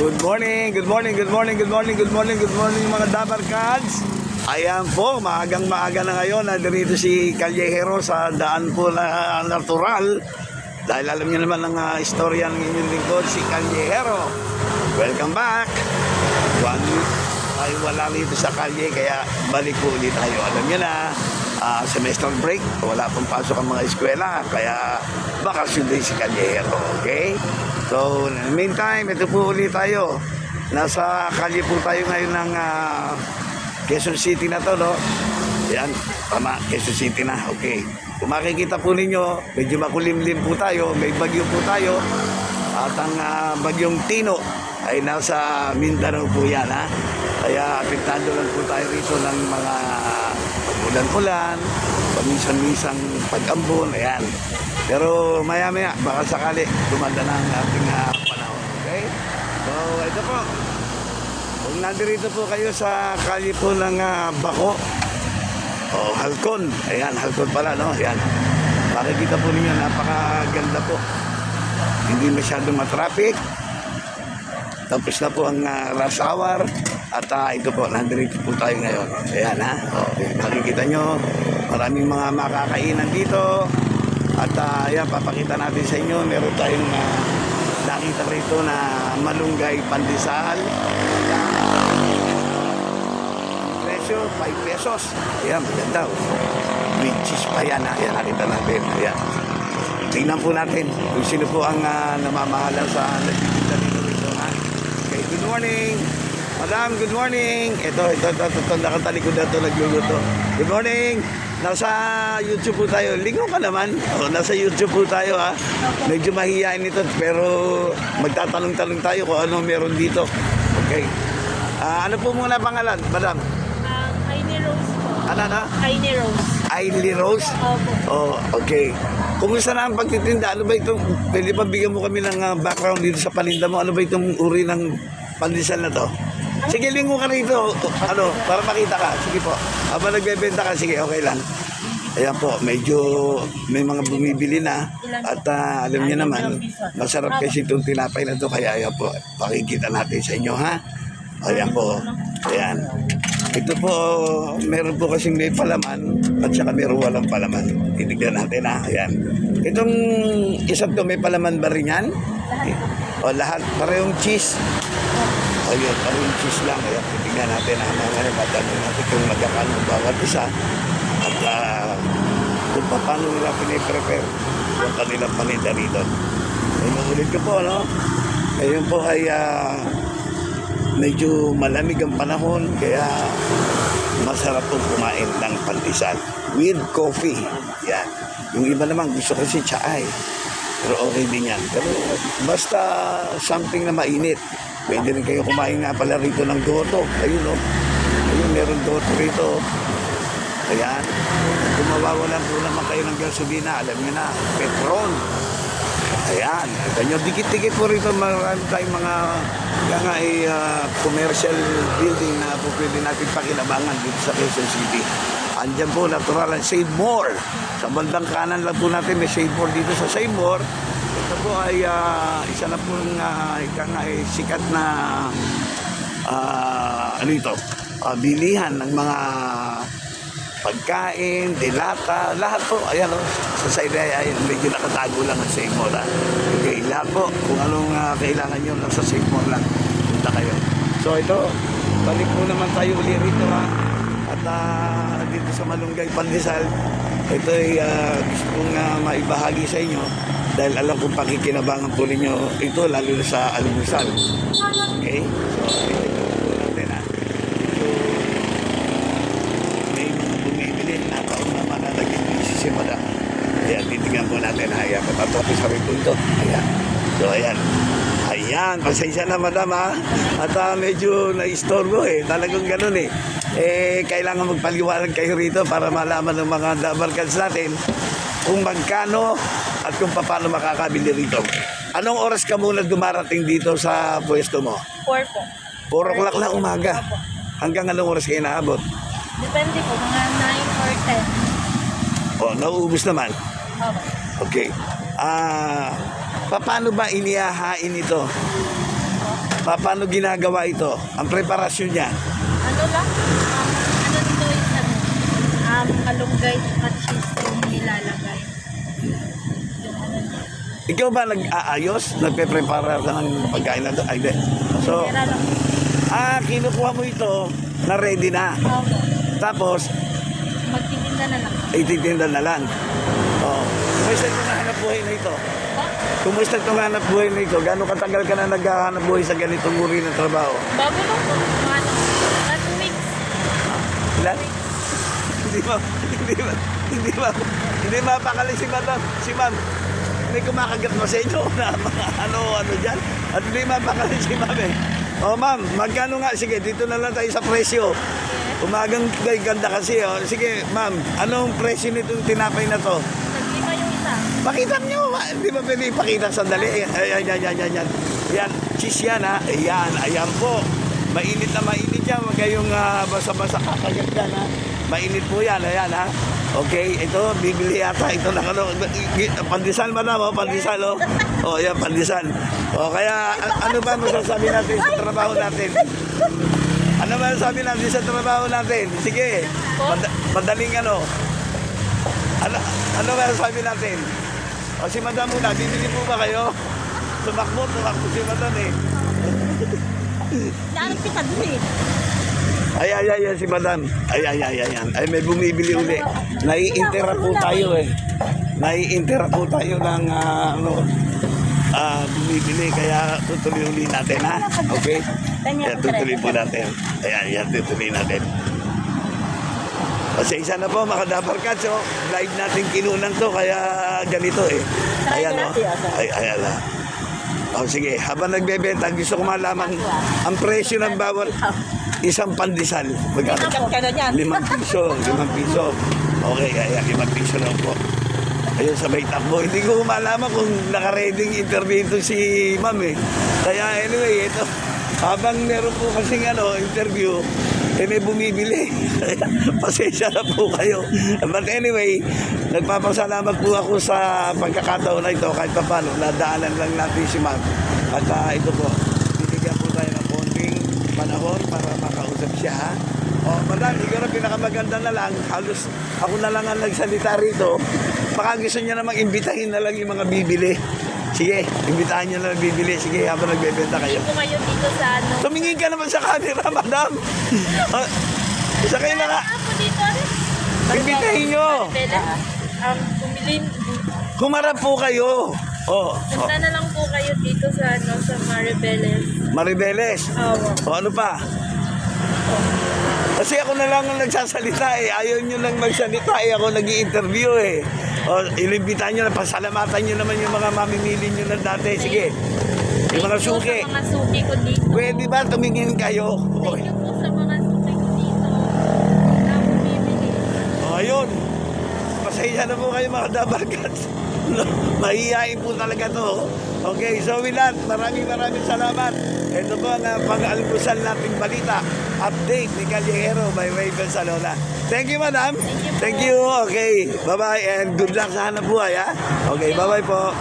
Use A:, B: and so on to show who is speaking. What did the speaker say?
A: Good morning, good morning, good morning, good morning, good morning, good morning mga Dabarkads. Ayan po, maagang-maaga na ngayon. Narito si Callejero sa daan po na natural. Dahil alam niyo naman ang istorya ng inyong lingkod, si Callejero. Welcome back. Tayo wala rito sa kalye, kaya balik po ulit tayo. Alam niyo na, semester break, wala pong pasok ang mga eskwela, kaya bakasyon din si Callejero, okay? So, in the meantime, ito po ulit tayo. Nasa kalye po tayo ngayon ng Quezon City na to, no? Yan, tama, Quezon City na, okay. Kung makikita po ninyo, medyo makulimlim po tayo, may bagyo po tayo. At ang bagyong Tino ay nasa Mindanao po yan, ha? Kaya apektado lang po tayo rito ng mga ulan-ulan, paminsan-minsang pag-ambon, ayan. Pero maya-maya, baka sakali, gumanda na ang ating panahon, okay? So, ito po. Kung nandirito po kayo sa kalye po ng Bako, o Halcon, ayan, Halcon pala, no? Ayan. Makikita po ninyo, napakaganda po. Hindi masyadong matraffic. Tapos na po ang rush hour. At ito po, nandito po tayo ngayon. Ayan, ha. Okay. Makikita nyo, maraming mga makakainan dito. At ayan, papakita natin sa inyo. Meron tayong nakita rito na malunggay pandesal. Presyo, 5 pesos. Ayan, maganda. With cheese pa yan, ha. Ayan, nakita natin. Ayan. Tingnan po natin kung sino po ang namamahala sa nagtitinda dito, ha. Okay, good morning. Madam, good morning. Ito, nakatalikod na ito, nagluluto. Good morning. Nasa YouTube po tayo. Lingaw ka naman. Nasa YouTube po tayo, ha. Medyo mahihain ito, pero magtatanong-tanong tayo kung ano meron dito. Okay. Ano po muna pangalan, madam?
B: Ailey Rose po.
A: Ano?
B: Ailey Rose.
A: Ailey Rose?
B: Opo.
A: Oh, okay. Kumusta na ang pagtitinda? Ano ba itong, pwede pa bigyan mo kami ng background dito sa paninda mo? Ano ba itong uri ng pandesal na to? Sige, lingo ka rito. Ano, para makita ka. Sige po. Habang nagbebenta ka, sige, okay lang. Ayan po, medyo may mga bumibili na. At alam niyo naman, masarap kasi itong tinapay na to. Kaya ayan po, pakikita natin sa inyo, ha? Ayan po. Ayan. Ito po, meron po kasing may palaman at saka meron walang palaman. Titignan natin, ha? Ayan. Itong isang to, may palaman ba rin yan? O lahat, parehong cheese. Ayun, parehong cheese lang. Ayan, titignan natin, ha? Ngayon, matanong natin kung magkakano bawat isa. At kung paano nila piniprepare yung kanilang paninda rito. Ayun, ulit ko po, no? Ayun po ay medyo malamig ang panahon, kaya masarap pong kumain ng pandesal with coffee. Yan. Yung iba naman gusto kasi tsaay, pero okay din yan. Pero basta something na mainit. Pwede rin kayo kumain nga pala rito ng goto. Ayun, no? Ayun, meron goto rito. Ayan. Kung mawawalan po naman kayo ng gasolina, alam nyo na, petrol. Ayan, ganyan, dikit-dikit po rito, marami tayong mga commercial building na po pwede natin pakinabangan dito sa Quezon City. Andyan po, natural ang Save More. Sa bandang kanan lang po natin, may Save More dito sa Save More. Ito po ay isa na po sikat na bilihan ng mga pagkain, dilata, lahat po. Ayan, sa side ay medyo nakatago lang ang Save More. Okay, lahat po. Kung anong kailangan nyo, nasa Save More lang. Punta kayo. So ito, balik po naman tayo uli rito, ha. At dito sa Malunggay Pandesal, ito ay gusto kong maibahagi sa inyo dahil alam kong pakikinabangan po ninyo ito, lalo na sa almusal. Okay? So, ito po natin, ha. Si madam. Ayan, titignan po natin. Ayan, patatapos sa rin po ito. Ayan. So, ayan. Ayan, pasensya na madam, ha. At medyo na-istorbo, talagang ganun, kailangan magpaliwanag kayo rito para malaman ng mga Dabarkads natin kung magkano at kung paano makakabili rito. Anong oras ka muna dumarating dito sa pwesto mo?
B: 4 po.
A: 4 o'clock na umaga. Hanggang anong oras kayo naabot?
B: Depende po, mga 9 or 10.
A: Nauubos naman.
B: Okay.
A: Okay. Paano ba inihahain ito? Paano ginagawa ito? Ang preparasyon niya.
B: Ano lang? Ano nito is malunggay at cheese yung nilalagay. Yung ano niya.
A: Ikaw ba nag-aayos? Nagpe-prepare ka ng pagkain na ito? Ay, hindi. So,
B: Pera lang.
A: kinukuha mo ito na ready na.
B: Opo.
A: Tapos,
B: Magtitinda na lang.
A: ititinda na lang. Oh. Kumusta itong hanap buhay na ito?
B: Ba?
A: Kumusta itong hanap buhay na ito? Gano'ng katagal ka na naghahanap buhay sa ganitong uri ng trabaho?
B: Bago lang po. Mga ano, mga 2 weeks.
A: Ilan? Hindi mapakali si madam. Si ma'am. May kumakagat mo sa inyo na mga ano dyan. At hindi mapakali si ma'am eh. Oh ma'am, magkano nga? Sige, dito na lang tayo sa presyo. Umagang ganda kasi oh. Sige ma'am, anong presyo nitong tinapay na to?
B: Naglima yung isa.
A: Pakita nyo, hindi ba pwede ipakita sandali? Ayan. Yan, cheese yan ha. Ayan po. Mainit na mainit yan. Huwag kayong basa-basa kakagat yan ha. Mainit po yan, ayan ha. Okay, ito, bibili yata. Ito na ano. Pandesal madam, oh, pandesal oh. Oh, yan, pandesal. Oh, kaya ano ba masasabi natin sa trabaho natin? Ano ba masasabi natin sa trabaho natin? Sige, madaling ano. Ano ba sabi natin? O si madam muna, bibili po ba kayo? Tumakbo si madam eh.
B: Naanak kita dun eh.
A: Ay, si madam. Ay, may bumibili uli. Nai-intera po tayo eh. Nai-intera po tayo ng bumibili. Kaya tutuloy uli natin ha. Okay? Kaya tutuloy po natin. Ayan, tutuloy natin. Pasensya na po mga Dabarkat. So, live natin kinunan to. Kaya ganito eh. Ayan o. Ayan na. O sige, habang nagbebenta, gusto ko malaman ang presyo ng bawat isang pandesal. Magkano? 5 piso. 5 piso. Okay, ayan, 5 piso lang po. Ayun, sabay takbo. Hindi ko malaman kung nakareding interview ito si ma'am eh. Kaya anyway, ito. Habang meron po kasing interview, may bumibili. Pasensya na po kayo. But anyway, nagpapasalamat po ako sa pagkakataon na ito kahit pa paano, nadaanan lang natin si ma'am. At ito po, binigyan po tayo ng konting panahon para makausap siya ha. O madam, ikaw na pinakamaganda na lang, halos ako na lang ang nagsalita rito. Baka gusto niya namang imbitahin na lang yung mga bibili. Sige, imbitahan niyo na lang bibili. Sige, habang nagbebenta kayo.
B: Hindi po kayo dito sa ano.
A: Tumingin ka naman sa camera, madam. Isa kayo na nga.
B: Ako dito rin.
A: Imbitahin nyo.
B: Bumili.
A: Kumarap po kayo.
B: Punta na lang po kayo dito sa sa Maribeles.
A: Maribeles.
B: Oo.
A: O ano pa? Kasi ako na lang ang nagsasalita eh. Ayaw nyo lang magsalita eh. Ako nag-i-interview eh. O, ilimbitahan nyo na, pasalamatan nyo naman yung mga mamimili nyo na dati. Sige. Yung mga suki.
B: Sa mga suki ko dito.
A: Pwede ba tumingin kayo?
B: Thank you po sa mga suki ko dito. Na bumibili.
A: O, ayun. Pasensya na po kayo mga Dabarkat. Mahihain po talaga to. Okay, so with that, maraming salamat. Ito po ang pag-almusal nating balita. Update ni Callejero by Raven Salona. Thank you, madam.
B: Thank you po.
A: Thank you. Okay, bye-bye and good luck sa hanap buhay, ha? Okay, bye-bye po.